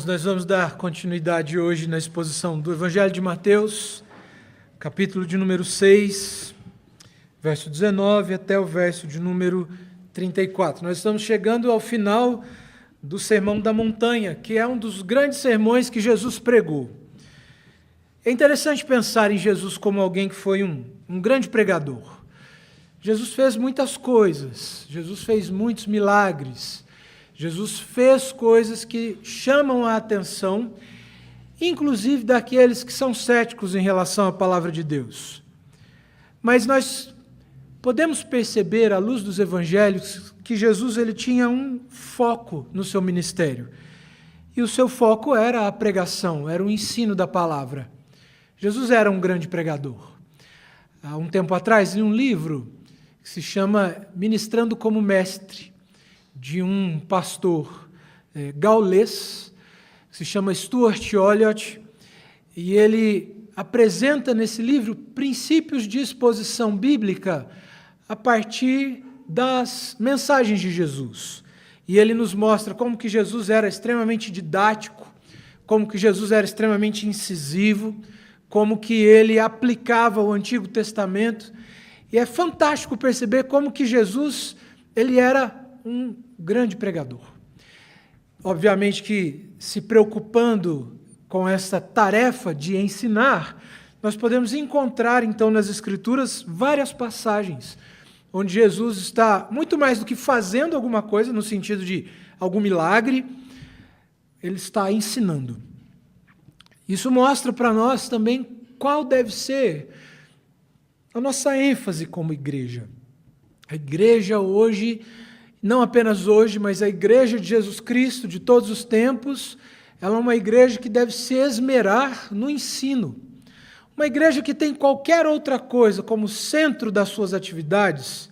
nós vamos dar continuidade hoje na exposição do Evangelho de Mateus, capítulo de número 6, verso 19 até o verso de número 34. Nós estamos chegando ao final do Sermão da Montanha, que é um dos grandes sermões que Jesus pregou. É interessante pensar em Jesus como alguém que foi um grande pregador. Jesus fez muitas coisas, Jesus fez muitos milagres, Jesus fez coisas que chamam a atenção, inclusive daqueles que são céticos em relação à palavra de Deus. Mas nós podemos perceber, à luz dos evangelhos, que Jesus ele tinha um foco no seu ministério. E o seu foco era a pregação, era o ensino da palavra. Jesus era um grande pregador. Há um tempo atrás, li um livro que se chama Ministrando como Mestre, de um pastor gaulês, que se chama Stuart Olyott, e ele apresenta nesse livro princípios de exposição bíblica a partir das mensagens de Jesus. E ele nos mostra como que Jesus era extremamente didático, como que Jesus era extremamente incisivo, como que ele aplicava o Antigo Testamento. E é fantástico perceber como que Jesus ele era um grande pregador. Obviamente que, se preocupando com essa tarefa de ensinar, nós podemos encontrar, então, nas Escrituras, várias passagens onde Jesus está, muito mais do que fazendo alguma coisa, no sentido de algum milagre, ele está ensinando. Isso mostra para nós também qual deve ser a nossa ênfase como igreja. A igreja hoje, não apenas hoje, mas a igreja de Jesus Cristo de todos os tempos, ela é uma igreja que deve se esmerar no ensino. Uma igreja que tem qualquer outra coisa como centro das suas atividades,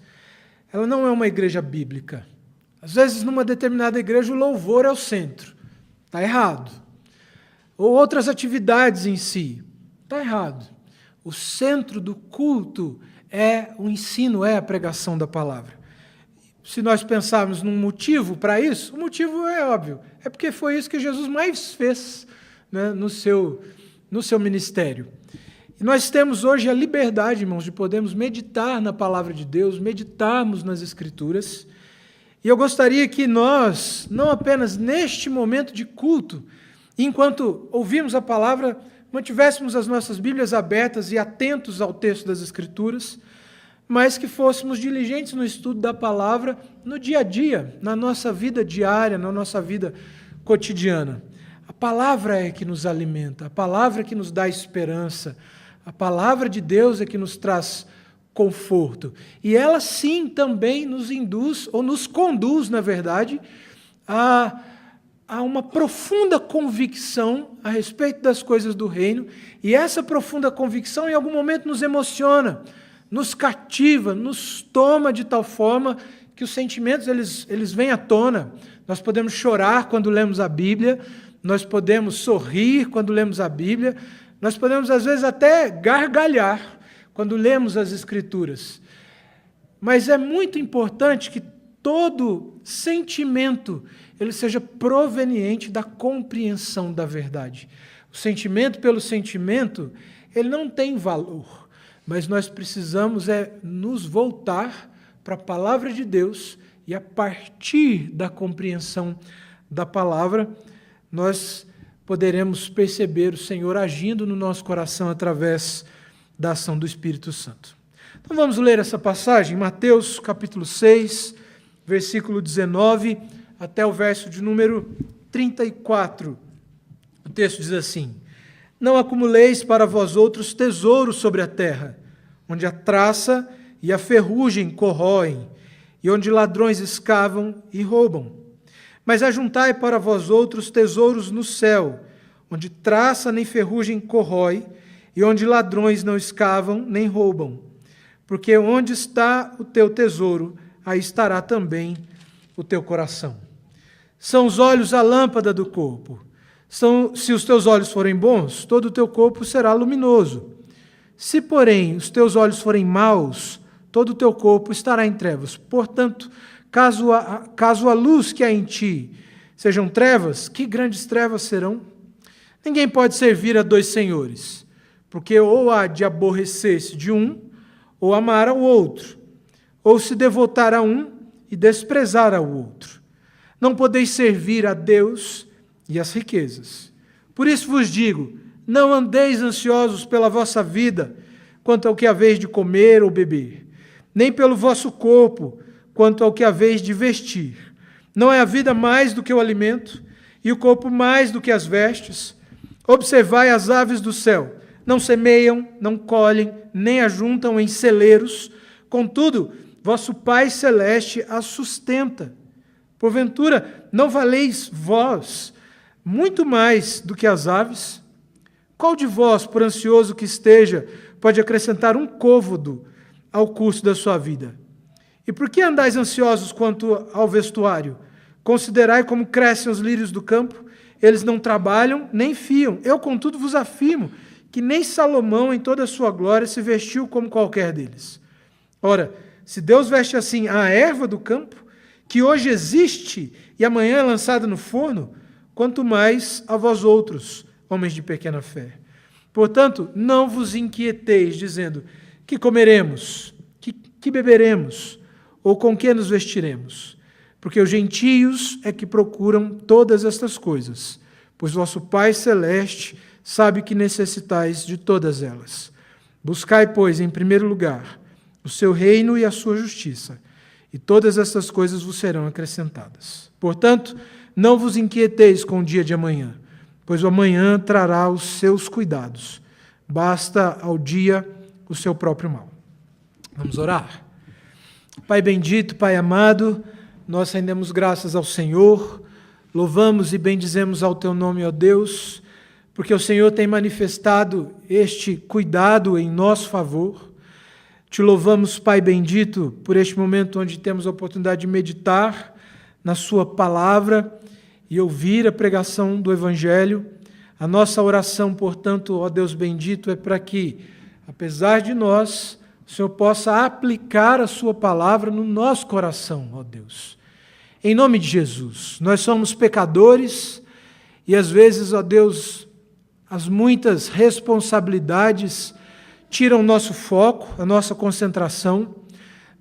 ela não é uma igreja bíblica. Às vezes, numa determinada igreja, o louvor é o centro. Está errado. Ou outras atividades em si. Está errado. O centro do culto é o ensino, é a pregação da palavra. Se nós pensarmos num motivo para isso, o motivo é óbvio. É porque foi isso que Jesus mais fez, né, no seu ministério. E nós temos hoje a liberdade, irmãos, de podermos meditar na palavra de Deus, meditarmos nas Escrituras. E eu gostaria que nós, não apenas neste momento de culto, enquanto ouvimos a palavra, mantivéssemos as nossas Bíblias abertas e atentos ao texto das Escrituras, mas que fôssemos diligentes no estudo da palavra no dia a dia, na nossa vida diária, na nossa vida cotidiana. A palavra é que nos alimenta, a palavra é que nos dá esperança, a palavra de Deus é que nos traz conforto. E ela sim também nos induz, ou nos conduz, na verdade, a uma profunda convicção a respeito das coisas do reino, e essa profunda convicção em algum momento nos emociona, nos cativa, nos toma de tal forma que os sentimentos eles vêm à tona. Nós podemos chorar quando lemos a Bíblia, nós podemos sorrir quando lemos a Bíblia, nós podemos às vezes até gargalhar quando lemos as Escrituras. Mas é muito importante que todo sentimento ele seja proveniente da compreensão da verdade. O sentimento pelo sentimento, ele não tem valor, mas nós precisamos nos voltar para a palavra de Deus e a partir da compreensão da palavra, nós poderemos perceber o Senhor agindo no nosso coração através da ação do Espírito Santo. Então vamos ler essa passagem, Mateus capítulo 6, versículo 19 até o verso de número 34. O texto diz assim: Não acumuleis para vós outros tesouros sobre a terra, onde a traça e a ferrugem corroem, e onde ladrões escavam e roubam. Mas ajuntai para vós outros tesouros no céu, onde traça nem ferrugem corrói, e onde ladrões não escavam nem roubam. Porque onde está o teu tesouro, aí estará também o teu coração. São os olhos a lâmpada do corpo. Se os teus olhos forem bons, todo o teu corpo será luminoso. Se, porém, os teus olhos forem maus, todo o teu corpo estará em trevas. Portanto, caso a luz que há em ti sejam trevas, que grandes trevas serão? Ninguém pode servir a dois senhores, porque ou há de aborrecer-se de um, ou amar ao outro, ou se devotar a um e desprezar ao outro. Não podeis servir a Deus e às riquezas. Por isso vos digo, não andeis ansiosos pela vossa vida, quanto ao que haveis de comer ou beber, nem pelo vosso corpo, quanto ao que haveis de vestir. Não é a vida mais do que o alimento, e o corpo mais do que as vestes? Observai as aves do céu, não semeiam, não colhem, nem ajuntam em celeiros, contudo, vosso Pai Celeste as sustenta. Porventura, não valeis vós muito mais do que as aves? Qual de vós, por ansioso que esteja, pode acrescentar um côvado ao curso da sua vida? E por que andais ansiosos quanto ao vestuário? Considerai como crescem os lírios do campo, eles não trabalham nem fiam. Eu, contudo, vos afirmo que nem Salomão, em toda a sua glória, se vestiu como qualquer deles. Ora, se Deus veste assim a erva do campo, que hoje existe e amanhã é lançada no forno, quanto mais a vós outros, homens de pequena fé. Portanto, não vos inquieteis, dizendo, que comeremos, que beberemos, ou com que nos vestiremos? Porque os gentios é que procuram todas estas coisas, pois vosso Pai Celeste sabe que necessitais de todas elas. Buscai, pois, em primeiro lugar, o seu reino e a sua justiça, e todas estas coisas vos serão acrescentadas. Portanto, não vos inquieteis com o dia de amanhã, pois o amanhã trará os seus cuidados. Basta ao dia o seu próprio mal. Vamos orar? Pai bendito, Pai amado, nós rendemos graças ao Senhor, louvamos e bendizemos ao Teu nome, ó Deus, porque o Senhor tem manifestado este cuidado em nosso favor. Te louvamos, Pai bendito, por este momento onde temos a oportunidade de meditar na Sua palavra e ouvir a pregação do Evangelho. A nossa oração, portanto, ó Deus bendito, é para que, apesar de nós, o Senhor possa aplicar a Sua palavra no nosso coração, ó Deus. Em nome de Jesus, nós somos pecadores e às vezes, ó Deus, as muitas responsabilidades tiram o nosso foco, a nossa concentração,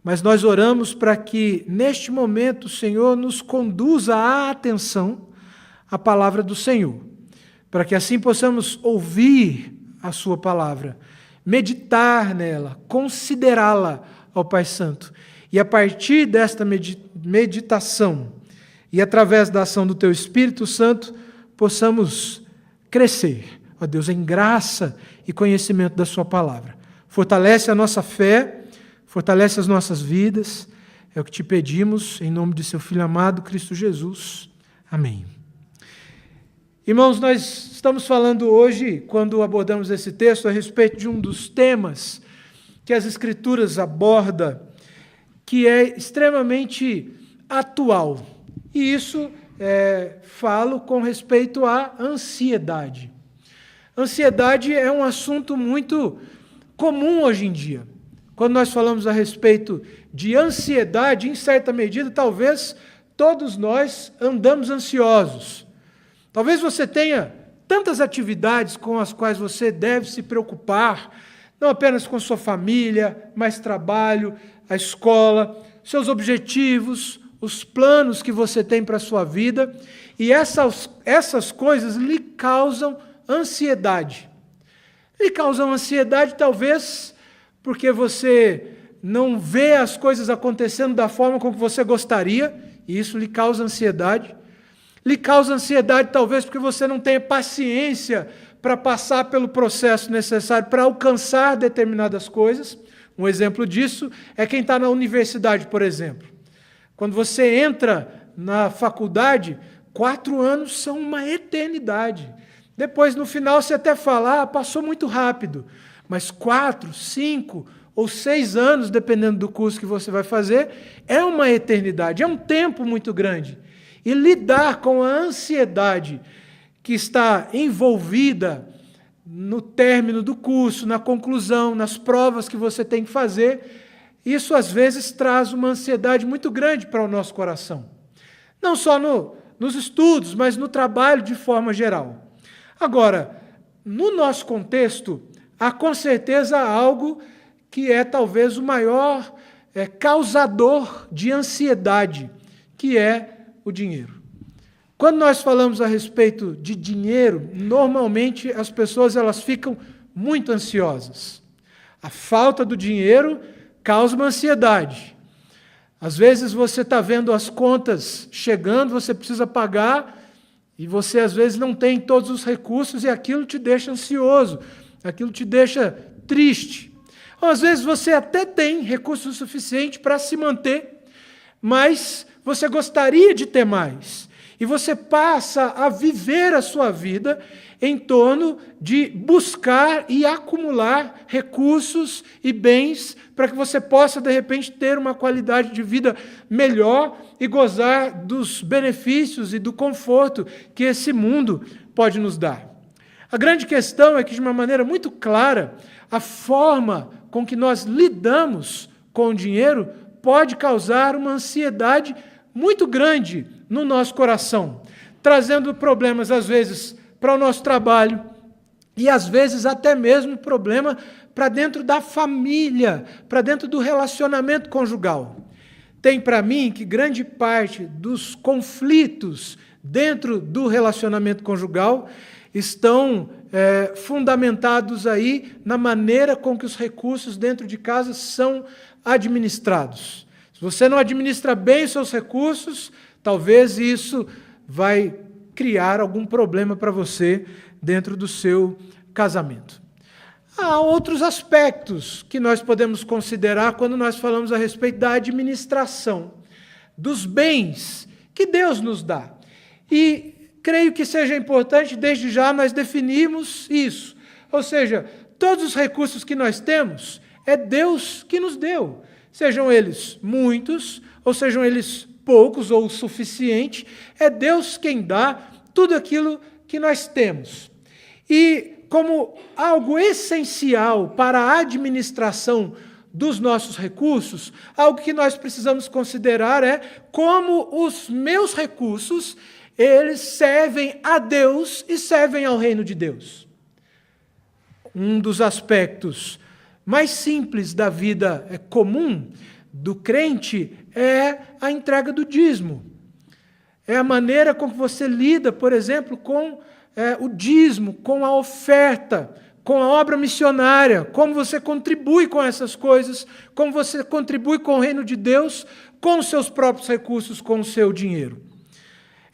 mas nós oramos para que, neste momento, o Senhor nos conduza a atenção à palavra do Senhor, para que assim possamos ouvir a Sua palavra, meditar nela, considerá-la, ó Pai Santo, e a partir desta meditação e através da ação do Teu Espírito Santo, possamos crescer, ó Deus, em graça e conhecimento da Sua palavra. Fortalece a nossa fé, fortalece as nossas vidas, é o que Te pedimos, em nome de Seu Filho amado, Cristo Jesus. Amém. Irmãos, nós estamos falando hoje, quando abordamos esse texto, a respeito de um dos temas que as Escrituras abordam, que é extremamente atual. E isso falo com respeito à ansiedade. Ansiedade é um assunto muito comum hoje em dia. Quando nós falamos a respeito de ansiedade, em certa medida, talvez todos nós andamos ansiosos. Talvez você tenha tantas atividades com as quais você deve se preocupar, não apenas com sua família, mas trabalho, a escola, seus objetivos, os planos que você tem para a sua vida, e essas coisas lhe causam ansiedade. Lhe causam ansiedade, talvez, porque você não vê as coisas acontecendo da forma como você gostaria, e isso lhe causa ansiedade. Lhe causa ansiedade, talvez, porque você não tenha paciência para passar pelo processo necessário para alcançar determinadas coisas. Um exemplo disso é quem está na universidade, por exemplo. Quando você entra na faculdade, 4 anos são uma eternidade. Depois, no final, você até fala, passou muito rápido. Mas 4, 5 ou 6 anos, dependendo do curso que você vai fazer, é uma eternidade, é um tempo muito grande. E lidar com a ansiedade que está envolvida no término do curso, na conclusão, nas provas que você tem que fazer, isso às vezes traz uma ansiedade muito grande para o nosso coração. Não só nos estudos, mas no trabalho de forma geral. Agora, no nosso contexto, há com certeza algo que é talvez o maior causador de ansiedade, que é o dinheiro. Quando nós falamos a respeito de dinheiro, normalmente as pessoas elas ficam muito ansiosas. A falta do dinheiro causa uma ansiedade. Às vezes você está vendo as contas chegando, você precisa pagar, e você às vezes não tem todos os recursos, e aquilo te deixa ansioso, aquilo te deixa triste. Ou às vezes você até tem recurso suficiente para se manter, mas você gostaria de ter mais. E você passa a viver a sua vida em torno de buscar e acumular recursos e bens para que você possa, de repente, ter uma qualidade de vida melhor e gozar dos benefícios e do conforto que esse mundo pode nos dar. A grande questão é que, de uma maneira muito clara, a forma com que nós lidamos com o dinheiro pode causar uma ansiedade muito grande no nosso coração, trazendo problemas, às vezes, para o nosso trabalho e, às vezes, até mesmo problema para dentro da família, para dentro do relacionamento conjugal. Tem para mim que grande parte dos conflitos dentro do relacionamento conjugal estão fundamentados aí na maneira com que os recursos dentro de casa são administrados. Se você não administra bem os seus recursos, talvez isso vai criar algum problema para você dentro do seu casamento. Há outros aspectos que nós podemos considerar quando nós falamos a respeito da administração dos bens que Deus nos dá. E creio que seja importante, desde já, nós definirmos isso. Ou seja, todos os recursos que nós temos, é Deus que nos deu. Sejam eles muitos, ou sejam eles poucos ou o suficiente, é Deus quem dá tudo aquilo que nós temos. E como algo essencial para a administração dos nossos recursos, algo que nós precisamos considerar é como os meus recursos, eles servem a Deus e servem ao reino de Deus. Um dos aspectos mais simples da vida comum do crente é a entrega do dízimo. É a maneira com que você lida, por exemplo, com o dízimo, com a oferta, com a obra missionária, como você contribui com essas coisas, como você contribui com o reino de Deus, com os seus próprios recursos, com o seu dinheiro.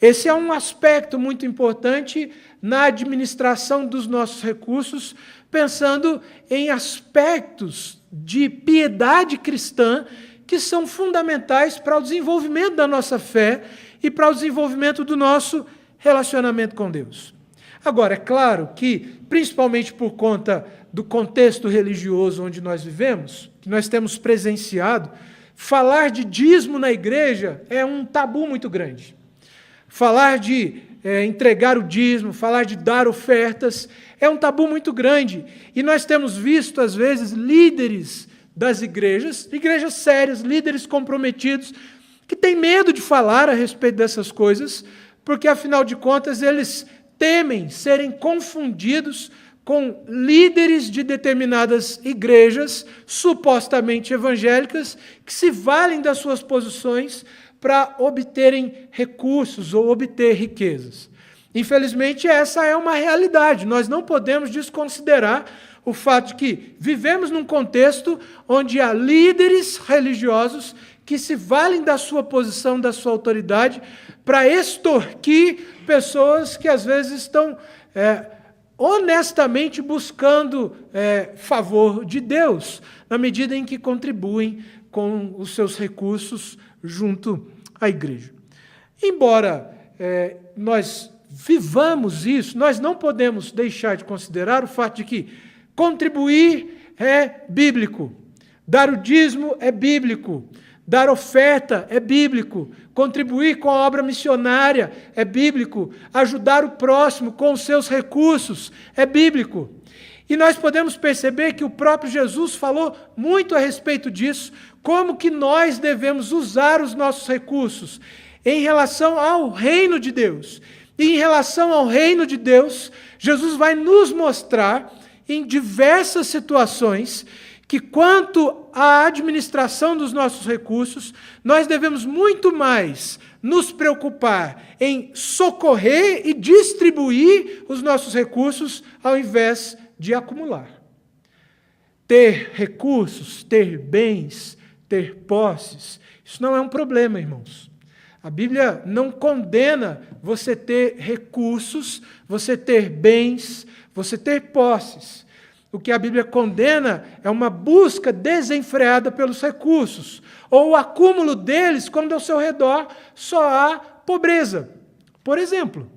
Esse é um aspecto muito importante na administração dos nossos recursos, pensando em aspectos de piedade cristã que são fundamentais para o desenvolvimento da nossa fé e para o desenvolvimento do nosso relacionamento com Deus. Agora, é claro que, principalmente por conta do contexto religioso onde nós vivemos, que nós temos presenciado, falar de dízimo na igreja é um tabu muito grande. Falar de entregar o dízimo, falar de dar ofertas, é um tabu muito grande. E nós temos visto, às vezes, líderes das igrejas sérias, líderes comprometidos, que têm medo de falar a respeito dessas coisas, porque, afinal de contas, eles temem serem confundidos com líderes de determinadas igrejas, supostamente evangélicas, que se valem das suas posições para obterem recursos ou obter riquezas. Infelizmente, essa é uma realidade. Nós não podemos desconsiderar o fato de que vivemos num contexto onde há líderes religiosos que se valem da sua posição, da sua autoridade, para extorquir pessoas que às vezes estão honestamente buscando favor de Deus, na medida em que contribuem com os seus recursos junto à igreja. Embora nós vivamos isso, nós não podemos deixar de considerar o fato de que contribuir é bíblico, dar o dízimo é bíblico, dar oferta é bíblico, contribuir com a obra missionária é bíblico, ajudar o próximo com os seus recursos é bíblico. E nós podemos perceber que o próprio Jesus falou muito a respeito disso, como que nós devemos usar os nossos recursos. em relação ao reino de Deus. E em relação ao reino de Deus, Jesus vai nos mostrar em diversas situações que, quanto à administração dos nossos recursos, nós devemos muito mais nos preocupar em socorrer e distribuir os nossos recursos ao invés de acumular. Ter recursos, ter bens, ter posses, isso não é um problema, irmãos. A Bíblia não condena você ter recursos, você ter bens, você ter posses. O que a Bíblia condena é uma busca desenfreada pelos recursos, ou o acúmulo deles quando ao seu redor só há pobreza. Por exemplo,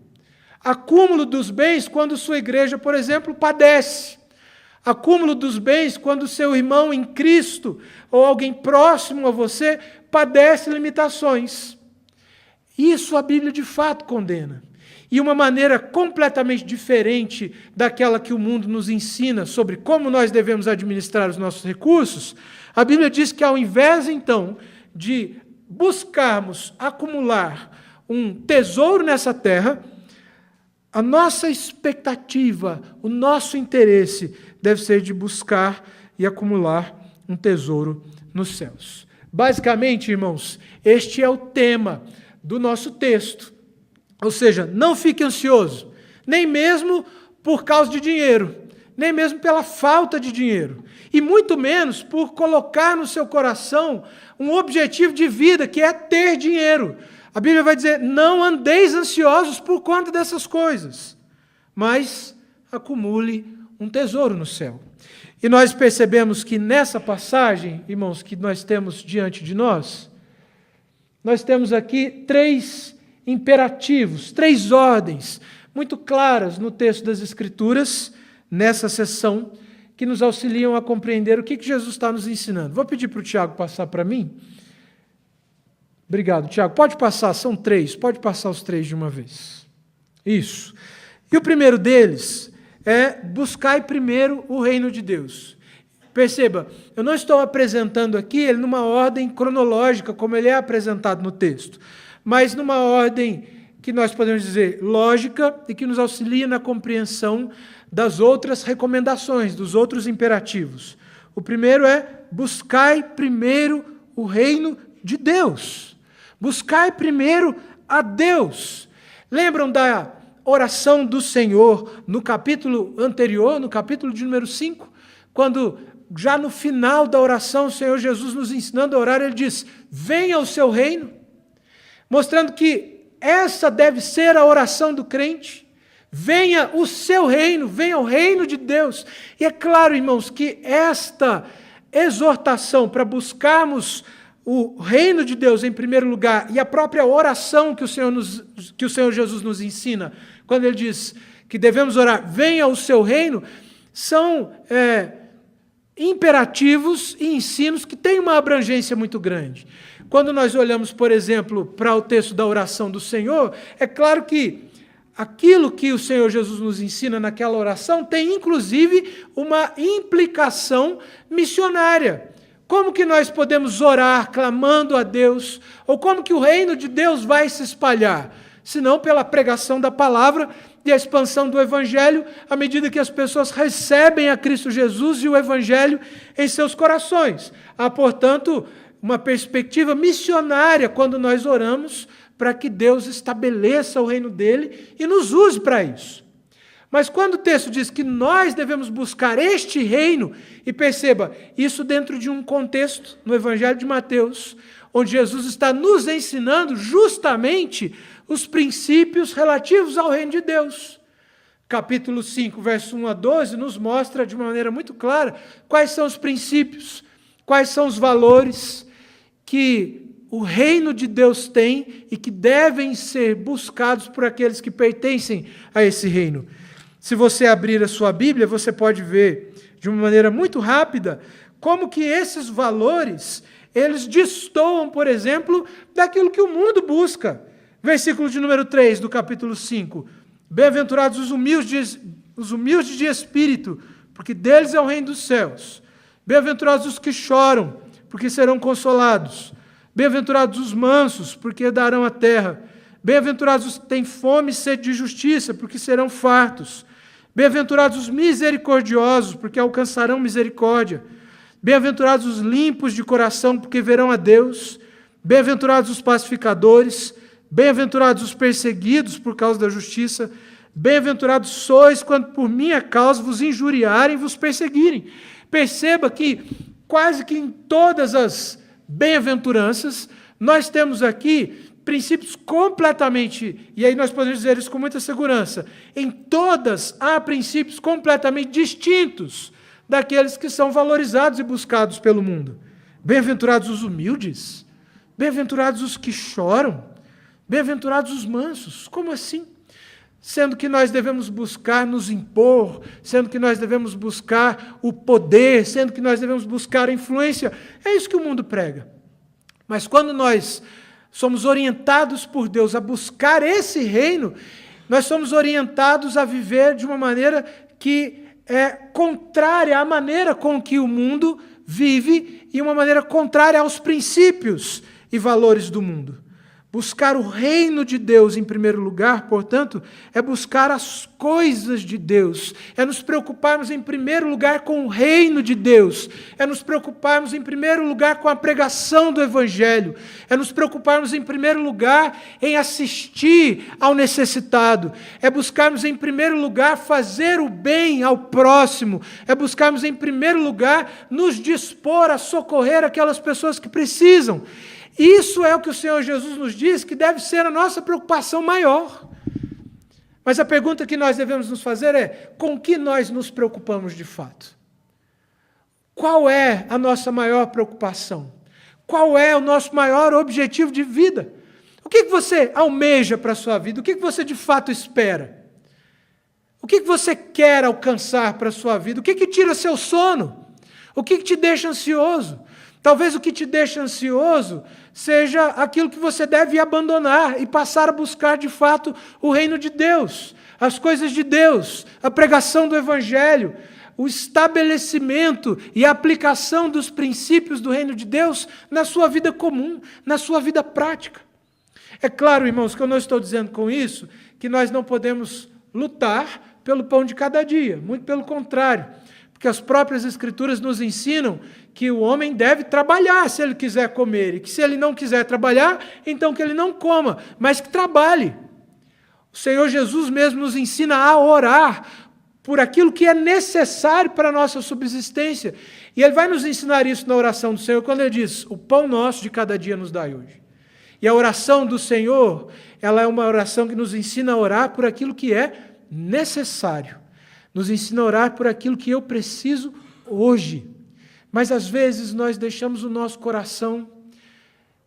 acúmulo dos bens quando sua igreja, por exemplo, padece. Acúmulo dos bens quando seu irmão em Cristo, ou alguém próximo a você, padece limitações. Isso a Bíblia de fato condena. E uma maneira completamente diferente daquela que o mundo nos ensina sobre como nós devemos administrar os nossos recursos, a Bíblia diz que ao invés, então, de buscarmos acumular um tesouro nessa terra, a nossa expectativa, o nosso interesse deve ser de buscar e acumular um tesouro nos céus. Basicamente, irmãos, este é o tema do nosso texto. Ou seja, não fique ansioso, nem mesmo por causa de dinheiro, nem mesmo pela falta de dinheiro, e muito menos por colocar no seu coração um objetivo de vida, que é ter dinheiro. A Bíblia vai dizer, não andeis ansiosos por conta dessas coisas, mas acumule um tesouro no céu. E nós percebemos que nessa passagem, irmãos, que nós temos diante de nós temos aqui 3 imperativos, 3 ordens muito claras no texto das Escrituras, nessa sessão, que nos auxiliam a compreender o que Jesus está nos ensinando. Vou pedir para o Tiago passar para mim. Obrigado, Tiago. Pode passar, são 3, pode passar os 3 de uma vez. Isso. E o primeiro deles é buscai primeiro o reino de Deus. Perceba, eu não estou apresentando aqui ele numa ordem cronológica, como ele é apresentado no texto, mas numa ordem que nós podemos dizer lógica e que nos auxilia na compreensão das outras recomendações, dos outros imperativos. O primeiro é buscai primeiro o reino de Deus. Buscai primeiro a Deus. Lembram da oração do Senhor no capítulo anterior, no capítulo de número 5, quando já no final da oração o Senhor Jesus nos ensinando a orar, ele diz, venha o seu reino, mostrando que essa deve ser a oração do crente, venha o seu reino, venha o reino de Deus. E é claro, irmãos, que esta exortação para buscarmos o reino de Deus em primeiro lugar, e a própria oração que o Senhor Jesus nos ensina, quando ele diz que devemos orar, venha o seu reino, são imperativos e ensinos que têm uma abrangência muito grande. Quando nós olhamos, por exemplo, para o texto da oração do Senhor, é claro que aquilo que o Senhor Jesus nos ensina naquela oração tem, inclusive, uma implicação missionária. Como que nós podemos orar clamando a Deus? Ou como que o reino de Deus vai se espalhar? Senão pela pregação da palavra e a expansão do Evangelho, à medida que as pessoas recebem a Cristo Jesus e o Evangelho em seus corações. Há, portanto, uma perspectiva missionária quando nós oramos para que Deus estabeleça o reino dele e nos use para isso. Mas quando o texto diz que nós devemos buscar este reino, e perceba, isso dentro de um contexto, no Evangelho de Mateus, onde Jesus está nos ensinando justamente os princípios relativos ao reino de Deus. Capítulo 5, verso 1 a 12, nos mostra de uma maneira muito clara quais são os princípios, quais são os valores que o reino de Deus tem e que devem ser buscados por aqueles que pertencem a esse reino. Se você abrir a sua Bíblia, você pode ver de uma maneira muito rápida como que esses valores, eles destoam, por exemplo, daquilo que o mundo busca. Versículo de número 3 do capítulo 5. Bem-aventurados os humildes de espírito, porque deles é o reino dos céus. Bem-aventurados os que choram, porque serão consolados. Bem-aventurados os mansos, porque herdarão a terra. Bem-aventurados os que têm fome e sede de justiça, porque serão fartos. Bem-aventurados os misericordiosos, porque alcançarão misericórdia. Bem-aventurados os limpos de coração, porque verão a Deus. Bem-aventurados os pacificadores. Bem-aventurados os perseguidos por causa da justiça. Bem-aventurados sois quando por minha causa vos injuriarem e vos perseguirem. Perceba que quase que em todas as bem-aventuranças nós temos aqui princípios completamente, e aí nós podemos dizer isso com muita segurança, em todas há princípios completamente distintos daqueles que são valorizados e buscados pelo mundo. Bem-aventurados os humildes, bem-aventurados os que choram, bem-aventurados os mansos. Como assim? Sendo que nós devemos buscar nos impor, sendo que nós devemos buscar o poder, sendo que nós devemos buscar a influência. É isso que o mundo prega. Mas quando nós somos orientados por Deus a buscar esse reino, nós somos orientados a viver de uma maneira que é contrária à maneira com que o mundo vive e uma maneira contrária aos princípios e valores do mundo. Buscar o reino de Deus em primeiro lugar, portanto, é buscar as coisas de Deus, é nos preocuparmos em primeiro lugar com o reino de Deus, é nos preocuparmos em primeiro lugar com a pregação do Evangelho, é nos preocuparmos em primeiro lugar em assistir ao necessitado, é buscarmos em primeiro lugar fazer o bem ao próximo, é buscarmos em primeiro lugar nos dispor a socorrer aquelas pessoas que precisam. Isso é o que o Senhor Jesus nos diz que deve ser a nossa preocupação maior. Mas a pergunta que nós devemos nos fazer é: com que nós nos preocupamos de fato? Qual é a nossa maior preocupação? Qual é o nosso maior objetivo de vida? O que você almeja para a sua vida? O que você de fato espera? O que você quer alcançar para a sua vida? O que tira seu sono? O que te deixa ansioso? Talvez o que te deixa ansioso seja aquilo que você deve abandonar e passar a buscar de fato o reino de Deus, as coisas de Deus, a pregação do Evangelho, o estabelecimento e a aplicação dos princípios do reino de Deus na sua vida comum, na sua vida prática. É claro, irmãos, que eu não estou dizendo com isso que nós não podemos lutar pelo pão de cada dia, muito pelo contrário. Porque as próprias Escrituras nos ensinam que o homem deve trabalhar se ele quiser comer, e que se ele não quiser trabalhar, então que ele não coma, mas que trabalhe. O Senhor Jesus mesmo nos ensina a orar por aquilo que é necessário para a nossa subsistência. E Ele vai nos ensinar isso na oração do Senhor, quando Ele diz: o pão nosso de cada dia nos dai hoje. E a oração do Senhor, ela é uma oração que nos ensina a orar por aquilo que é necessário. Nos ensina a orar por aquilo que eu preciso hoje. Mas às vezes nós deixamos o nosso coração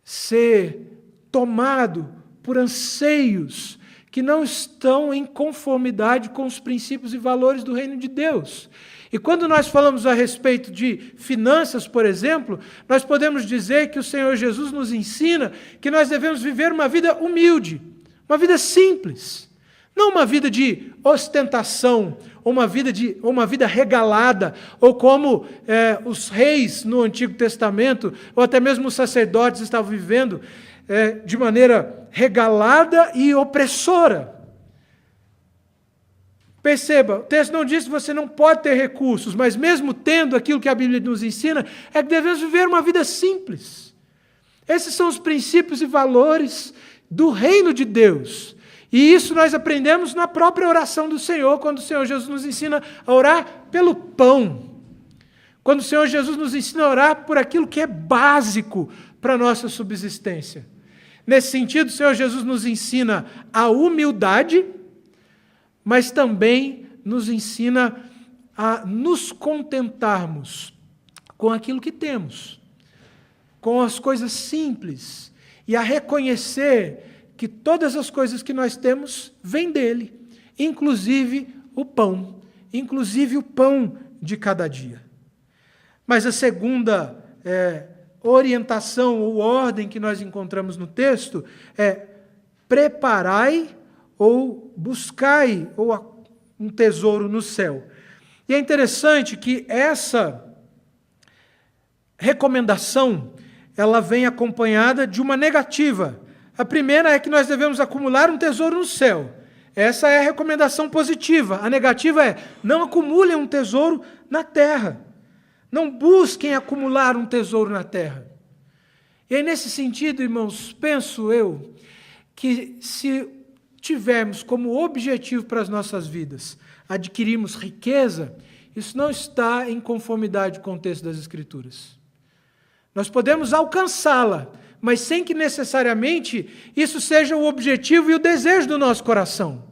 ser tomado por anseios que não estão em conformidade com os princípios e valores do reino de Deus. E quando nós falamos a respeito de finanças, por exemplo, nós podemos dizer que o Senhor Jesus nos ensina que nós devemos viver uma vida humilde, uma vida simples. Não uma vida de ostentação, ou uma vida regalada, ou como os reis no Antigo Testamento, ou até mesmo os sacerdotes estavam vivendo de maneira regalada e opressora. Perceba, o texto não diz que você não pode ter recursos, mas mesmo tendo aquilo que a Bíblia nos ensina, é que devemos viver uma vida simples. Esses são os princípios e valores do reino de Deus. E isso nós aprendemos na própria oração do Senhor, quando o Senhor Jesus nos ensina a orar pelo pão. Quando o Senhor Jesus nos ensina a orar por aquilo que é básico para a nossa subsistência. Nesse sentido, o Senhor Jesus nos ensina a humildade, mas também nos ensina a nos contentarmos com aquilo que temos, com as coisas simples, e a reconhecer que todas as coisas que nós temos vêm dele, inclusive o pão de cada dia. Mas a segunda orientação ou ordem que nós encontramos no texto é: preparai ou buscai um tesouro no céu. E é interessante que essa recomendação, ela vem acompanhada de uma negativa. A primeira é que nós devemos acumular um tesouro no céu. Essa é a recomendação positiva. A negativa é: não acumulem um tesouro na terra. Não busquem acumular um tesouro na terra. E aí, nesse sentido, irmãos, penso eu que se tivermos como objetivo para as nossas vidas adquirirmos riqueza, isso não está em conformidade com o texto das Escrituras. Nós podemos alcançá-la, mas sem que necessariamente isso seja o objetivo e o desejo do nosso coração.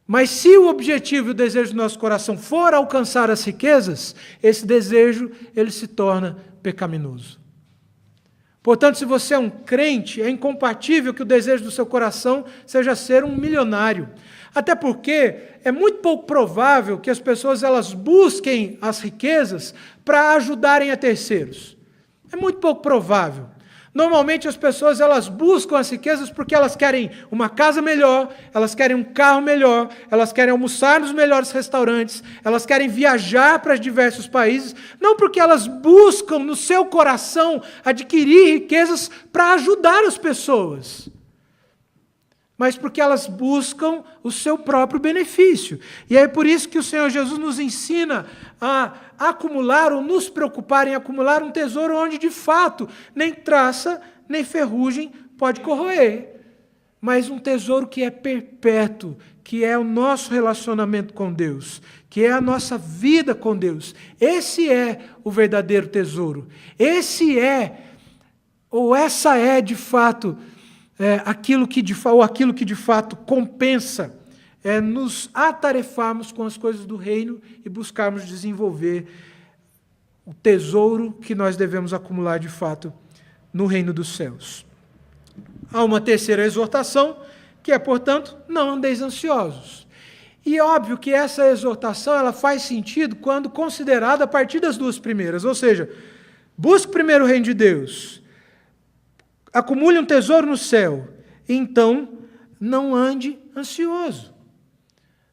Mas se o objetivo e o desejo do nosso coração for alcançar as riquezas, esse desejo ele se torna pecaminoso. Portanto, se você é um crente, é incompatível que o desejo do seu coração seja ser um milionário. Até porque é muito pouco provável que as pessoas elas busquem as riquezas para ajudarem a terceiros. É muito pouco provável. Normalmente as pessoas elas buscam as riquezas porque elas querem uma casa melhor, elas querem um carro melhor, elas querem almoçar nos melhores restaurantes, elas querem viajar para diversos países, não porque elas buscam no seu coração adquirir riquezas para ajudar as pessoas, mas porque elas buscam o seu próprio benefício. E é por isso que o Senhor Jesus nos ensina a acumular ou nos preocupar em acumular um tesouro onde, de fato, nem traça, nem ferrugem pode corroer, mas um tesouro que é perpétuo, que é o nosso relacionamento com Deus, que é a nossa vida com Deus. Esse é o verdadeiro tesouro. Esse é, ou essa é, de fato, aquilo que de fato compensa nos atarefarmos com as coisas do reino e buscarmos desenvolver o tesouro que nós devemos acumular de fato no reino dos céus. Há uma terceira exortação, que é, portanto, não andeis ansiosos. E é óbvio que essa exortação ela faz sentido quando considerada a partir das duas primeiras, ou seja, busque primeiro o reino de Deus, acumule um tesouro no céu, então não ande ansioso.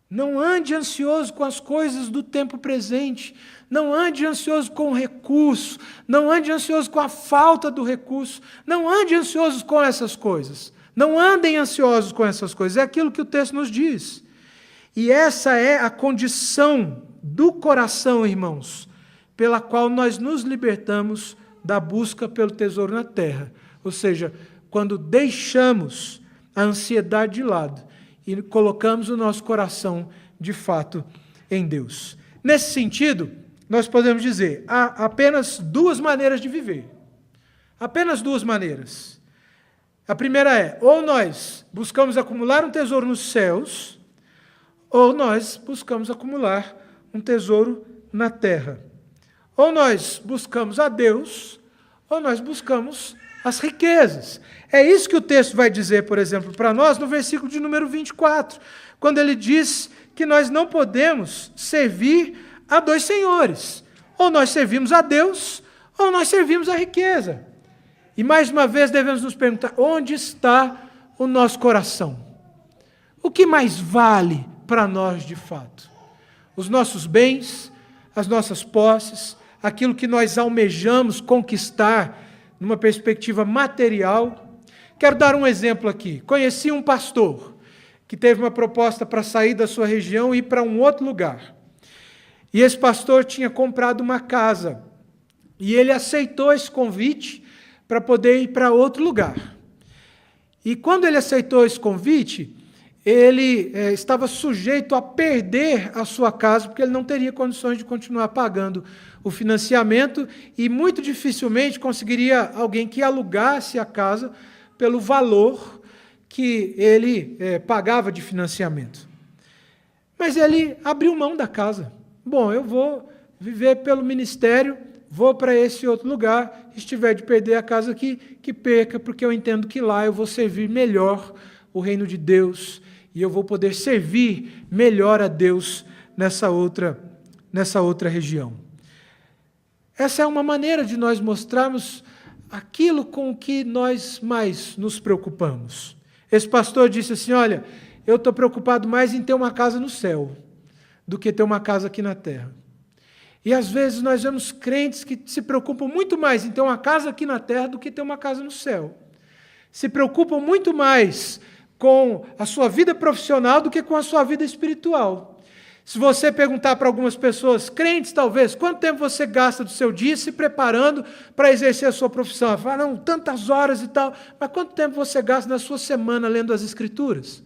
Não ande ansioso com as coisas do tempo presente, não ande ansioso com o recurso, não ande ansioso com a falta do recurso, não ande ansioso com essas coisas, não andem ansiosos com essas coisas, é aquilo que o texto nos diz. E essa é a condição do coração, irmãos, pela qual nós nos libertamos da busca pelo tesouro na terra. Ou seja, quando deixamos a ansiedade de lado e colocamos o nosso coração, de fato, em Deus. Nesse sentido, nós podemos dizer, há apenas duas maneiras de viver. Apenas duas maneiras. A primeira é, ou nós buscamos acumular um tesouro nos céus, ou nós buscamos acumular um tesouro na terra. Ou nós buscamos a Deus, ou nós buscamos as riquezas. É isso que o texto vai dizer, por exemplo, para nós no versículo de número 24, quando ele diz que nós não podemos servir a dois senhores. Ou nós servimos a Deus, ou nós servimos a riqueza. E mais uma vez devemos nos perguntar, onde está o nosso coração? O que mais vale para nós de fato? Os nossos bens, as nossas posses, aquilo que nós almejamos conquistar numa perspectiva material. Quero dar um exemplo aqui. Conheci um pastor que teve uma proposta para sair da sua região e ir para um outro lugar. E esse pastor tinha comprado uma casa. E ele aceitou esse convite para poder ir para outro lugar. E quando ele aceitou esse convite, ele estava sujeito a perder a sua casa, porque ele não teria condições de continuar pagando o financiamento e muito dificilmente conseguiria alguém que alugasse a casa pelo valor que ele pagava de financiamento. Mas ele abriu mão da casa. Bom, eu vou viver pelo ministério, vou para esse outro lugar, se estiver de perder a casa aqui, que perca, porque eu entendo que lá eu vou servir melhor o reino de Deus e eu vou poder servir melhor a Deus nessa outra região. Essa é uma maneira de nós mostrarmos aquilo com que nós mais nos preocupamos. Esse pastor disse assim, olha, eu estou preocupado mais em ter uma casa no céu do que ter uma casa aqui na terra. E às vezes nós vemos crentes que se preocupam muito mais em ter uma casa aqui na terra do que ter uma casa no céu. Se preocupam muito mais com a sua vida profissional do que com a sua vida espiritual. Se você perguntar para algumas pessoas, crentes talvez, quanto tempo você gasta do seu dia se preparando para exercer a sua profissão? Ela fala, não, tantas horas e tal. Mas quanto tempo você gasta na sua semana lendo as Escrituras?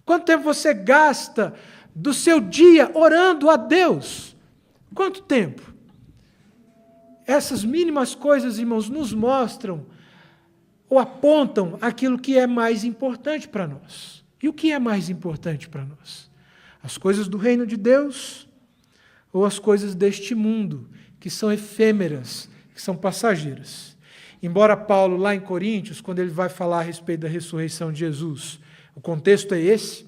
Quanto tempo você gasta do seu dia orando a Deus? Quanto tempo? Essas mínimas coisas, irmãos, nos mostram ou apontam aquilo que é mais importante para nós. E o que é mais importante para nós? As coisas do reino de Deus ou as coisas deste mundo, que são efêmeras, que são passageiras. Embora Paulo, lá em Coríntios, quando ele vai falar a respeito da ressurreição de Jesus, o contexto é esse,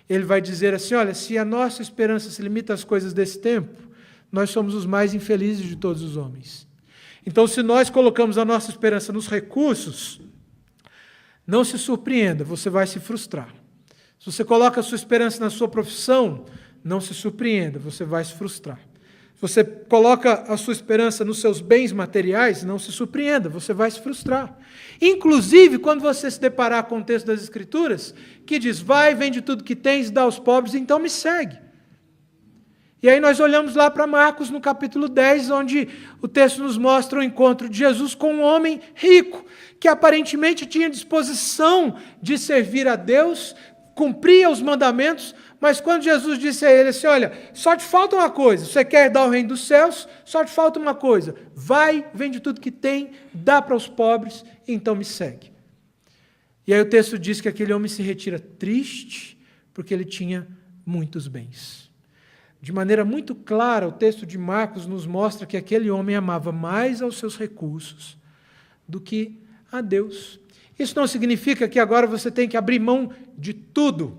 ele vai dizer assim, olha, se a nossa esperança se limita às coisas desse tempo, nós somos os mais infelizes de todos os homens. Então, se nós colocamos a nossa esperança nos recursos, não se surpreenda, você vai se frustrar. Se você coloca a sua esperança na sua profissão, não se surpreenda, você vai se frustrar. Se você coloca a sua esperança nos seus bens materiais, não se surpreenda, você vai se frustrar. Inclusive, quando você se deparar com o texto das Escrituras, que diz, vai, vende tudo que tens, dá aos pobres, então me segue. E aí nós olhamos lá para Marcos, no capítulo 10, onde o texto nos mostra o encontro de Jesus com um homem rico, que aparentemente tinha disposição de servir a Deus, cumpria os mandamentos, mas quando Jesus disse a ele assim, olha, só te falta uma coisa, você quer dar o reino dos céus, só te falta uma coisa, vai, vende tudo que tem, dá para os pobres, e então me segue. E aí o texto diz que aquele homem se retira triste, porque ele tinha muitos bens. De maneira muito clara, o texto de Marcos nos mostra que aquele homem amava mais aos seus recursos do que a Deus. Isso não significa que agora você tem que abrir mão de tudo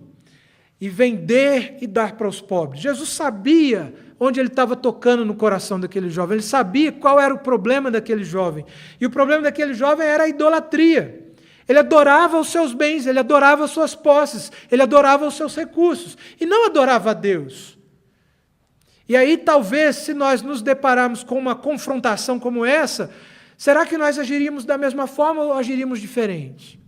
e vender e dar para os pobres. Jesus sabia onde ele estava tocando no coração daquele jovem, ele sabia qual era o problema daquele jovem. E o problema daquele jovem era a idolatria. Ele adorava os seus bens, ele adorava as suas posses, ele adorava os seus recursos, e não adorava a Deus. E aí, talvez, se nós nos depararmos com uma confrontação como essa, será que nós agiríamos da mesma forma ou agiríamos diferente?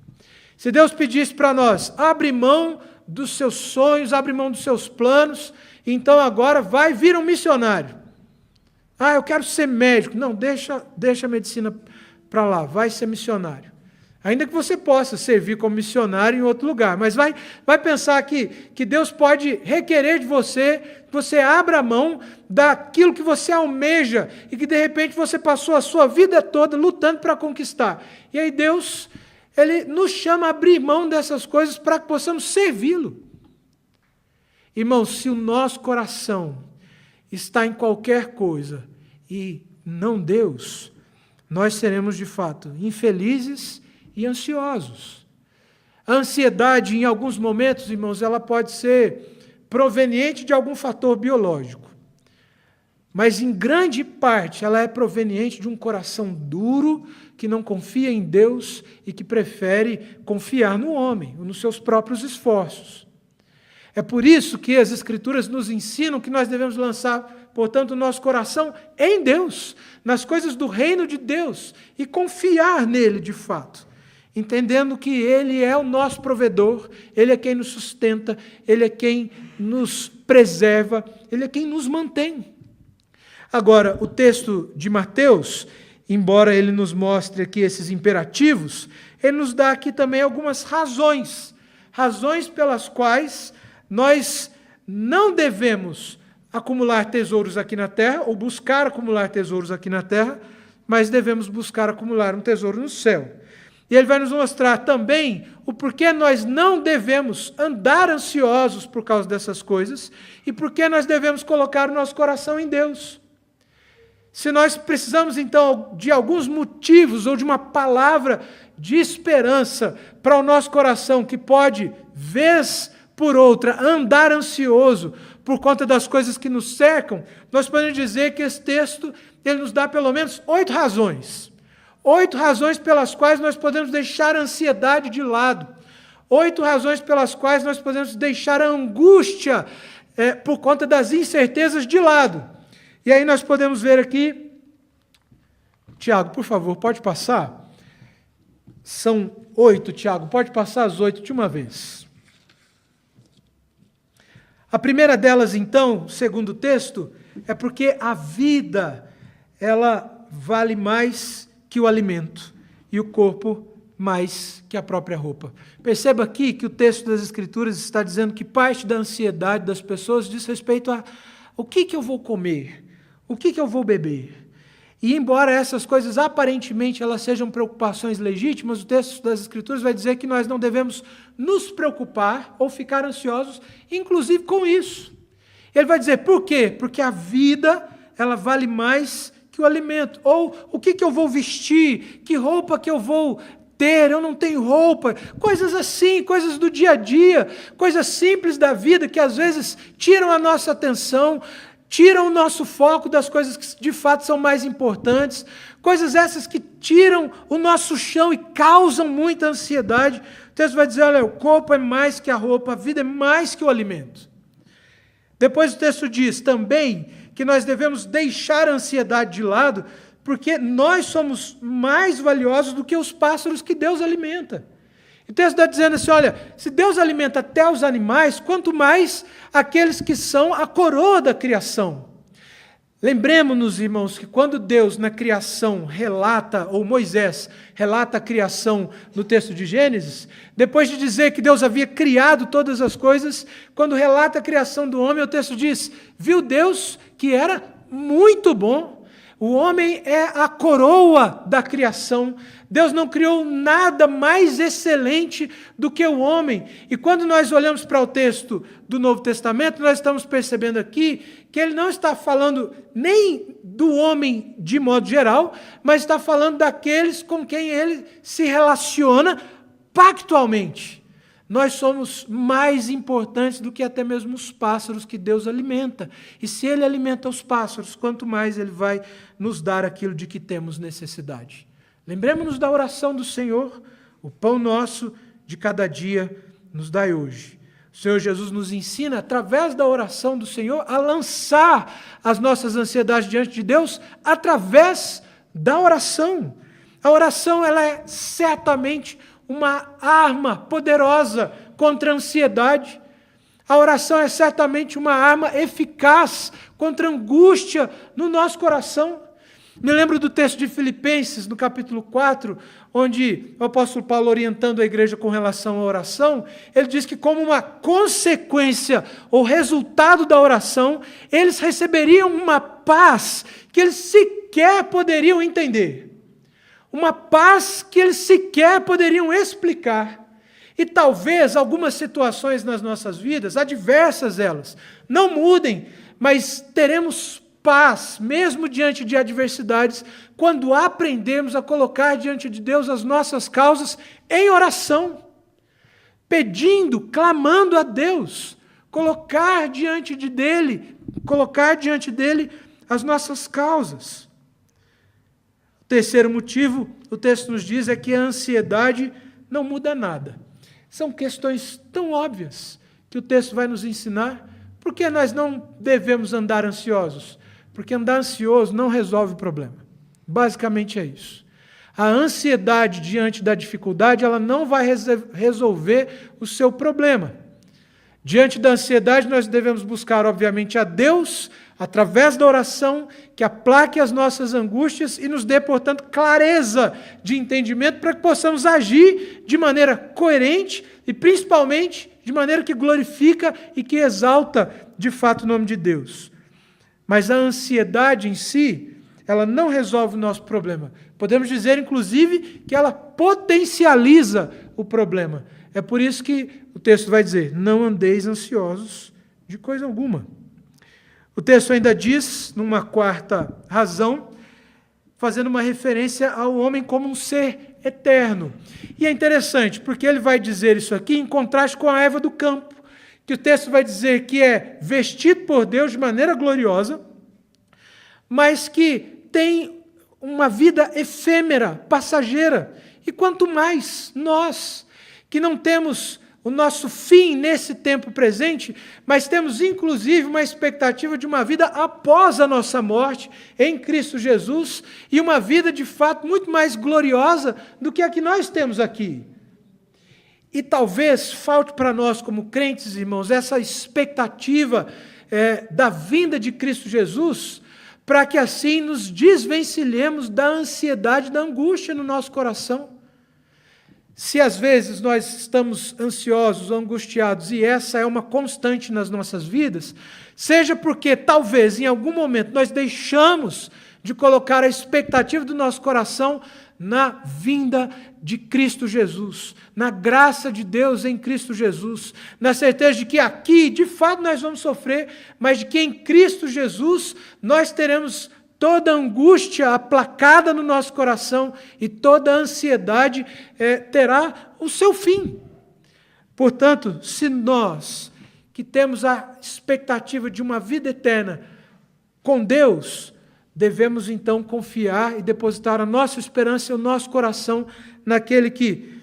Se Deus pedisse para nós, abre mão dos seus sonhos, abre mão dos seus planos, então agora vai vir um missionário. Ah, eu quero ser médico. Não, deixa a medicina para lá, vai ser missionário. Ainda que você possa servir como missionário em outro lugar, mas vai pensar que Deus pode requerer de você que você abra a mão daquilo que você almeja e que de repente você passou a sua vida toda lutando para conquistar. E aí Deus, Ele nos chama a abrir mão dessas coisas para que possamos servi-lo. Irmãos, se o nosso coração está em qualquer coisa e não Deus, nós seremos de fato infelizes e ansiosos. A ansiedade, em alguns momentos, irmãos, ela pode ser proveniente de algum fator biológico, mas em grande parte ela é proveniente de um coração duro que não confia em Deus e que prefere confiar no homem, nos seus próprios esforços. É por isso que as Escrituras nos ensinam que nós devemos lançar, portanto, o nosso coração em Deus, nas coisas do reino de Deus, e confiar nele de fato, entendendo que Ele é o nosso provedor, Ele é quem nos sustenta, Ele é quem nos preserva, Ele é quem nos mantém. Agora, o texto de Mateus, embora ele nos mostre aqui esses imperativos, ele nos dá aqui também algumas razões pelas quais nós não devemos acumular tesouros aqui na terra, ou buscar acumular tesouros aqui na terra, mas devemos buscar acumular um tesouro no céu. E ele vai nos mostrar também o porquê nós não devemos andar ansiosos por causa dessas coisas e porquê nós devemos colocar o nosso coração em Deus. Se nós precisamos, então, de alguns motivos ou de uma palavra de esperança para o nosso coração que pode, vez por outra, andar ansioso por conta das coisas que nos cercam, nós podemos dizer que esse texto ele nos dá pelo menos 8 razões. 8 razões pelas quais nós podemos deixar a ansiedade de lado. 8 razões pelas quais nós podemos deixar a angústia por conta das incertezas de lado. E aí nós podemos ver aqui, Tiago, por favor, pode passar? São 8, Tiago, pode passar as 8 de uma vez. A primeira delas, então, segundo o texto, é porque a vida, ela vale mais que o alimento, e o corpo mais que a própria roupa. Perceba aqui que o texto das Escrituras está dizendo que parte da ansiedade das pessoas diz respeito a o que eu vou comer, o que eu vou beber. E embora essas coisas aparentemente elas sejam preocupações legítimas, o texto das Escrituras vai dizer que nós não devemos nos preocupar ou ficar ansiosos, inclusive com isso. Ele vai dizer, por quê? Porque a vida, ela vale mais que o alimento. Ou o que eu vou vestir, que roupa que eu vou ter, eu não tenho roupa. Coisas assim, coisas do dia a dia, coisas simples da vida que às vezes tiram a nossa atenção, tiram o nosso foco das coisas que de fato são mais importantes, coisas essas que tiram o nosso chão e causam muita ansiedade. O texto vai dizer, olha, o corpo é mais que a roupa, a vida é mais que o alimento. Depois o texto diz também que nós devemos deixar a ansiedade de lado, porque nós somos mais valiosos do que os pássaros que Deus alimenta. O texto está dizendo assim, olha, se Deus alimenta até os animais, quanto mais aqueles que são a coroa da criação. Lembremos-nos, irmãos, que quando Deus na criação relata, ou Moisés relata a criação no texto de Gênesis, depois de dizer que Deus havia criado todas as coisas, quando relata a criação do homem, o texto diz, viu Deus que era muito bom. O homem é a coroa da criação. Deus não criou nada mais excelente do que o homem. E quando nós olhamos para o texto do Novo Testamento, nós estamos percebendo aqui que ele não está falando nem do homem de modo geral, mas está falando daqueles com quem ele se relaciona pactualmente. Nós somos mais importantes do que até mesmo os pássaros que Deus alimenta. E se Ele alimenta os pássaros, quanto mais Ele vai nos dar aquilo de que temos necessidade. Lembremos-nos da oração do Senhor, o pão nosso de cada dia nos dai hoje. O Senhor Jesus nos ensina, através da oração do Senhor, a lançar as nossas ansiedades diante de Deus, através da oração. A oração, ela é certamente uma arma poderosa contra a ansiedade. A oração é certamente uma arma eficaz contra a angústia no nosso coração. Me lembro do texto de Filipenses, no capítulo 4, onde o apóstolo Paulo, orientando a igreja com relação à oração, ele diz que como uma consequência ou resultado da oração, eles receberiam uma paz que eles sequer poderiam entender. Uma paz que eles sequer poderiam explicar. E talvez algumas situações nas nossas vidas, adversas elas, não mudem, mas teremos paz, mesmo diante de adversidades, quando aprendemos a colocar diante de Deus as nossas causas em oração, pedindo, clamando a Deus, colocar diante dele as nossas causas. Terceiro motivo, o texto nos diz, é que a ansiedade não muda nada. São questões tão óbvias que o texto vai nos ensinar. Por que nós não devemos andar ansiosos? Porque andar ansioso não resolve o problema. Basicamente é isso. A ansiedade diante da dificuldade, ela não vai resolver o seu problema. Diante da ansiedade, nós devemos buscar, obviamente, a Deus, através da oração, que aplaque as nossas angústias e nos dê, portanto, clareza de entendimento para que possamos agir de maneira coerente e, principalmente, de maneira que glorifica e que exalta, de fato, o nome de Deus. Mas a ansiedade em si, ela não resolve o nosso problema. Podemos dizer, inclusive, que ela potencializa o problema. É por isso que o texto vai dizer, não andeis ansiosos de coisa alguma. O texto ainda diz, numa quarta razão, fazendo uma referência ao homem como um ser eterno. E é interessante, porque ele vai dizer isso aqui em contraste com a erva do campo, que o texto vai dizer que é vestido por Deus de maneira gloriosa, mas que tem uma vida efêmera, passageira. E quanto mais nós, que não temos o nosso fim nesse tempo presente, mas temos inclusive uma expectativa de uma vida após a nossa morte em Cristo Jesus e uma vida de fato muito mais gloriosa do que a que nós temos aqui. E talvez falte para nós como crentes, irmãos, essa expectativa da vinda de Cristo Jesus, para que assim nos desvencilhemos da ansiedade, da angústia no nosso coração. Se às vezes nós estamos ansiosos ou angustiados, e essa é uma constante nas nossas vidas, seja porque talvez em algum momento nós deixamos de colocar a expectativa do nosso coração na vinda de Cristo Jesus, na graça de Deus em Cristo Jesus, na certeza de que aqui, de fato, nós vamos sofrer, mas de que em Cristo Jesus nós teremos toda a angústia aplacada no nosso coração e toda a ansiedade terá o seu fim. Portanto, se nós, que temos a expectativa de uma vida eterna com Deus, devemos então confiar e depositar a nossa esperança e o nosso coração naquele que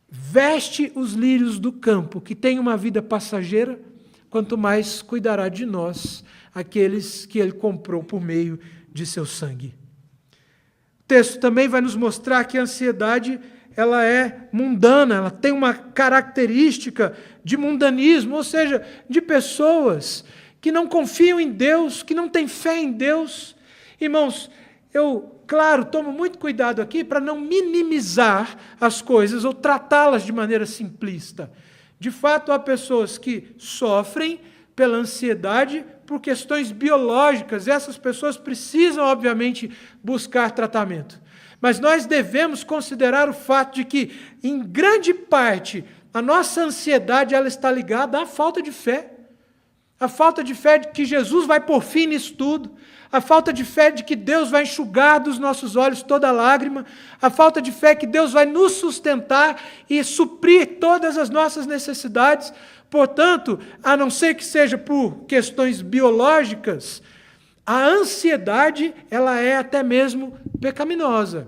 veste os lírios do campo, que tem uma vida passageira, quanto mais cuidará de nós, aqueles que Ele comprou por meio de seu sangue. O texto também vai nos mostrar que a ansiedade ela é mundana, ela tem uma característica de mundanismo, ou seja, de pessoas que não confiam em Deus, que não têm fé em Deus. Irmãos, eu, claro, tomo muito cuidado aqui para não minimizar as coisas ou tratá-las de maneira simplista. De fato, há pessoas que sofrem pela ansiedade por questões biológicas, e essas pessoas precisam, obviamente, buscar tratamento. Mas nós devemos considerar o fato de que, em grande parte, a nossa ansiedade ela está ligada à falta de fé. A falta de fé de que Jesus vai pôr fim nisso tudo, a falta de fé de que Deus vai enxugar dos nossos olhos toda lágrima, a falta de fé que Deus vai nos sustentar e suprir todas as nossas necessidades. Portanto, a não ser que seja por questões biológicas, a ansiedade ela é até mesmo pecaminosa,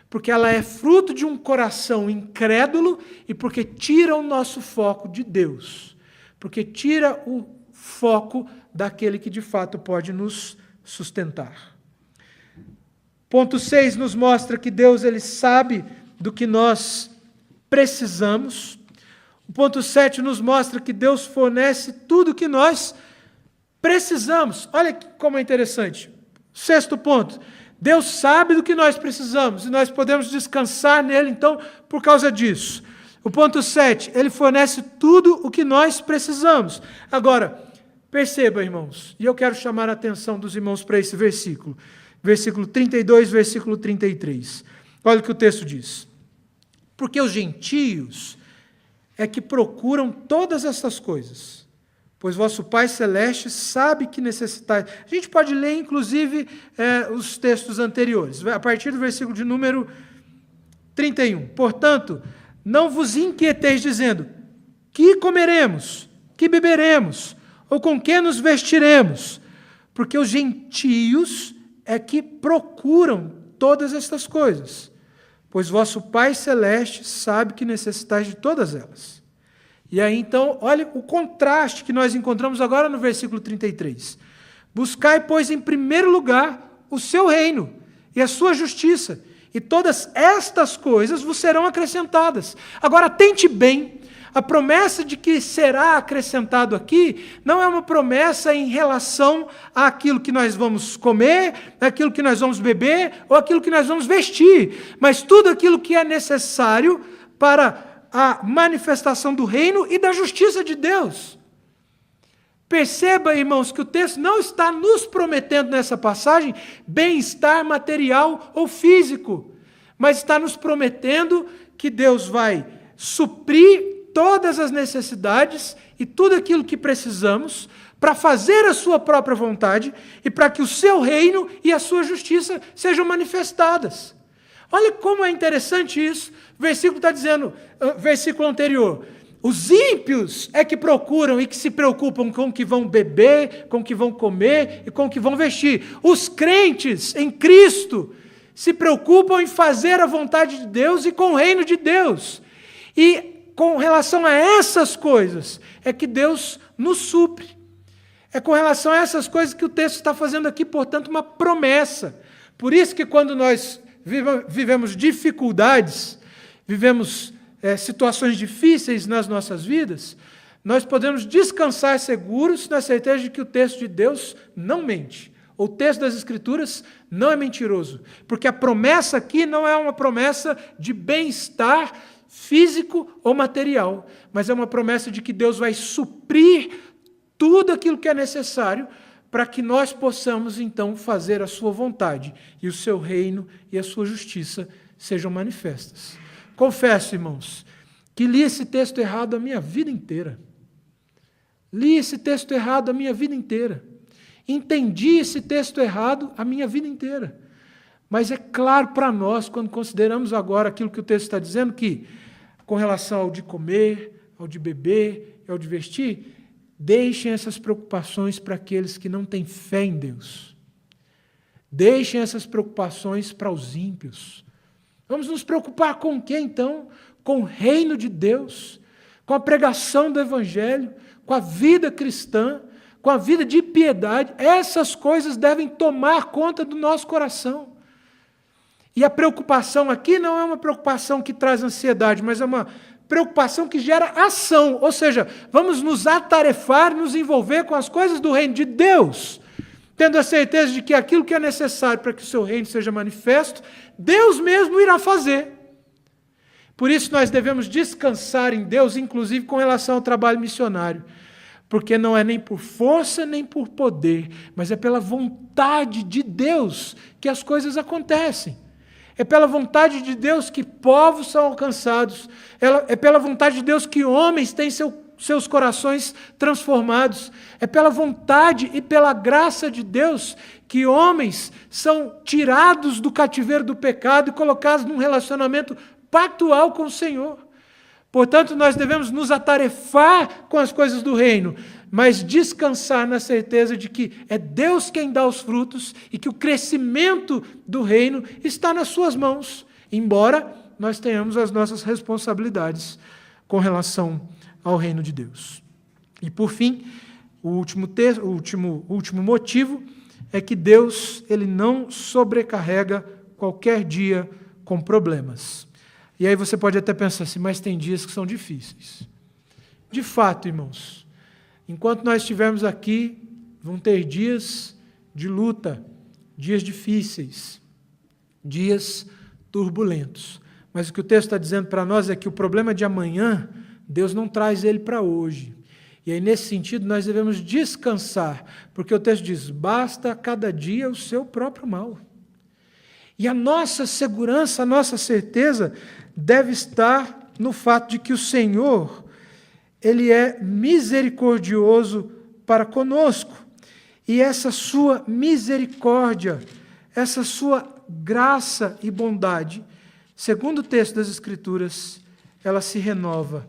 porque ela é fruto de um coração incrédulo e porque tira o nosso foco de Deus, porque tira o foco daquele que de fato pode nos sustentar. Ponto 6 nos mostra que Deus ele sabe do que nós precisamos. O ponto 7 nos mostra que Deus fornece tudo o que nós precisamos. Olha como é interessante. Sexto ponto. Deus sabe do que nós precisamos e nós podemos descansar nele, então, por causa disso. O ponto 7, ele fornece tudo o que nós precisamos. Agora, perceba, irmãos, e eu quero chamar a atenção dos irmãos para esse versículo. Versículo 32, versículo 33. Olha o que o texto diz. Porque os gentios é que procuram todas essas coisas, pois vosso Pai Celeste sabe que necessitais. A gente pode ler, inclusive, os textos anteriores, a partir do versículo de número 31. Portanto, não vos inquieteis dizendo, que comeremos, que beberemos, ou com que nos vestiremos? Porque os gentios é que procuram todas estas coisas, pois vosso Pai Celeste sabe que necessitais de todas elas. E aí, então, olha o contraste que nós encontramos agora no versículo 33. Buscai, pois, em primeiro lugar o seu reino e a sua justiça, e todas estas coisas vos serão acrescentadas. Agora, atente bem. A promessa de que será acrescentado aqui não é uma promessa em relação àquilo que nós vamos comer, àquilo que nós vamos beber ou àquilo que nós vamos vestir, mas tudo aquilo que é necessário para a manifestação do reino e da justiça de Deus. Perceba, irmãos, que o texto não está nos prometendo nessa passagem bem-estar material ou físico, mas está nos prometendo que Deus vai suprir todas as necessidades e tudo aquilo que precisamos para fazer a sua própria vontade e para que o seu reino e a sua justiça sejam manifestadas. Olha como é interessante isso. O versículo está dizendo, versículo anterior, os ímpios é que procuram e que se preocupam com o que vão beber, com o que vão comer e com o que vão vestir. Os crentes em Cristo se preocupam em fazer a vontade de Deus e com o reino de Deus. E com relação a essas coisas é que Deus nos supre. É com relação a essas coisas que o texto está fazendo aqui, portanto, uma promessa. Por isso que quando nós vivemos dificuldades, vivemos situações difíceis nas nossas vidas, nós podemos descansar seguros na certeza de que o texto de Deus não mente. O texto das Escrituras não é mentiroso, porque a promessa aqui não é uma promessa de bem-estar físico ou material, mas é uma promessa de que Deus vai suprir tudo aquilo que é necessário para que nós possamos, então, fazer a sua vontade e o seu reino e a sua justiça sejam manifestas. Confesso, irmãos, que li esse texto errado a minha vida inteira. Li esse texto errado a minha vida inteira. Entendi esse texto errado a minha vida inteira. Mas é claro para nós, quando consideramos agora aquilo que o texto está dizendo, que com relação ao de comer, ao de beber, ao de vestir, deixem essas preocupações para aqueles que não têm fé em Deus. Deixem essas preocupações para os ímpios. Vamos nos preocupar com o quê, então? Com o reino de Deus, com a pregação do Evangelho, com a vida cristã, com a vida de piedade. Essas coisas devem tomar conta do nosso coração. E a preocupação aqui não é uma preocupação que traz ansiedade, mas é uma preocupação que gera ação. Ou seja, vamos nos atarefar, nos envolver com as coisas do reino de Deus, tendo a certeza de que aquilo que é necessário para que o seu reino seja manifesto, Deus mesmo irá fazer. Por isso nós devemos descansar em Deus, inclusive com relação ao trabalho missionário, porque não é nem por força, nem por poder, mas é pela vontade de Deus que as coisas acontecem. É pela vontade de Deus que povos são alcançados, é pela vontade de Deus que homens têm seus corações transformados, é pela vontade e pela graça de Deus que homens são tirados do cativeiro do pecado e colocados num relacionamento pactual com o Senhor. Portanto, nós devemos nos atarefar com as coisas do reino, mas descansar na certeza de que é Deus quem dá os frutos e que o crescimento do reino está nas suas mãos, embora nós tenhamos as nossas responsabilidades com relação ao reino de Deus. E, por fim, o último motivo é que Deus ele não sobrecarrega qualquer dia com problemas. E aí você pode até pensar assim, mas tem dias que são difíceis. De fato, irmãos, enquanto nós estivermos aqui, vão ter dias de luta, dias difíceis, dias turbulentos. Mas o que o texto está dizendo para nós é que o problema de amanhã, Deus não traz ele para hoje. E aí, nesse sentido, nós devemos descansar, porque o texto diz, basta a cada dia o seu próprio mal. E a nossa segurança, a nossa certeza deve estar no fato de que o Senhor, Ele é misericordioso para conosco. E essa sua misericórdia, essa sua graça e bondade, segundo o texto das Escrituras, ela se renova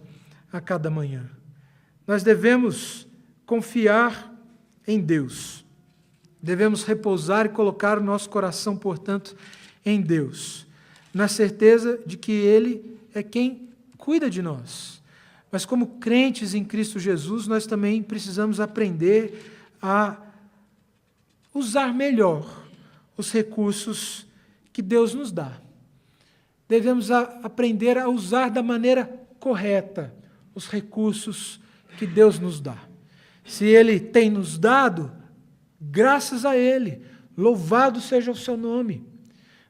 a cada manhã. Nós devemos confiar em Deus. Devemos repousar e colocar o nosso coração, portanto, em Deus, na certeza de que Ele é quem cuida de nós. Mas como crentes em Cristo Jesus, nós também precisamos aprender a usar melhor os recursos que Deus nos dá. Devemos aprender a usar da maneira correta os recursos que Deus nos dá. Se Ele tem nos dado, graças a Ele, louvado seja o seu nome.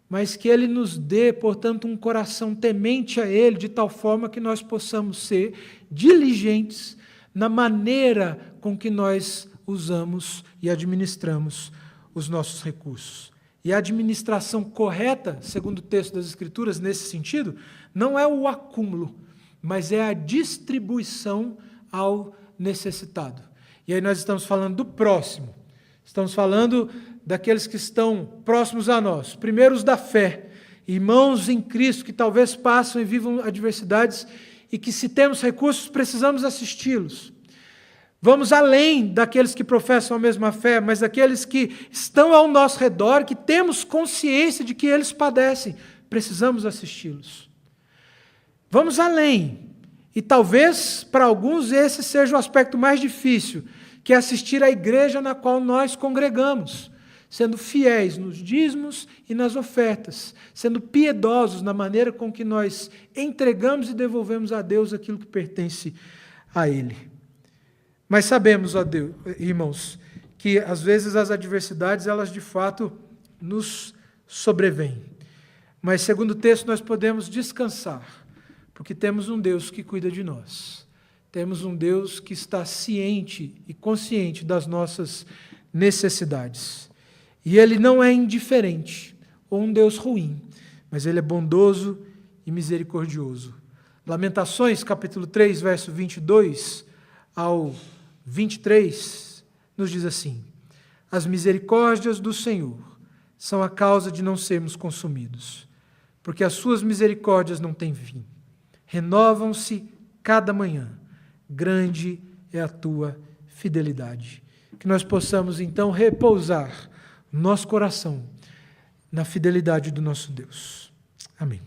Mas que Ele nos dê, portanto, um coração temente a Ele, de tal forma que nós possamos ser diligentes na maneira com que nós usamos e administramos os nossos recursos. E a administração correta, segundo o texto das Escrituras, nesse sentido, não é o acúmulo, mas é a distribuição ao necessitado. E aí nós estamos falando do próximo, estamos falando daqueles que estão próximos a nós, primeiros da fé, irmãos em Cristo que talvez passam e vivam adversidades e que, se temos recursos, precisamos assisti-los. Vamos além daqueles que professam a mesma fé, mas daqueles que estão ao nosso redor, que temos consciência de que eles padecem, precisamos assisti-los. Vamos além E talvez, para alguns, esse seja o aspecto mais difícil, que é assistir à igreja na qual nós congregamos, sendo fiéis nos dízimos e nas ofertas, sendo piedosos na maneira com que nós entregamos e devolvemos a Deus aquilo que pertence a Ele. Mas sabemos, ó Deus, irmãos, que às vezes as adversidades, elas de fato nos sobrevêm. Mas, segundo o texto, nós podemos descansar, porque temos um Deus que cuida de nós. Temos um Deus que está ciente e consciente das nossas necessidades. E Ele não é indiferente ou um Deus ruim, mas Ele é bondoso e misericordioso. Lamentações, capítulo 3, verso 22 ao 23, nos diz assim: as misericórdias do Senhor são a causa de não sermos consumidos, porque as suas misericórdias não têm fim. Renovam-se cada manhã. Grande é a tua fidelidade. Que nós possamos, então, repousar nosso coração na fidelidade do nosso Deus. Amém.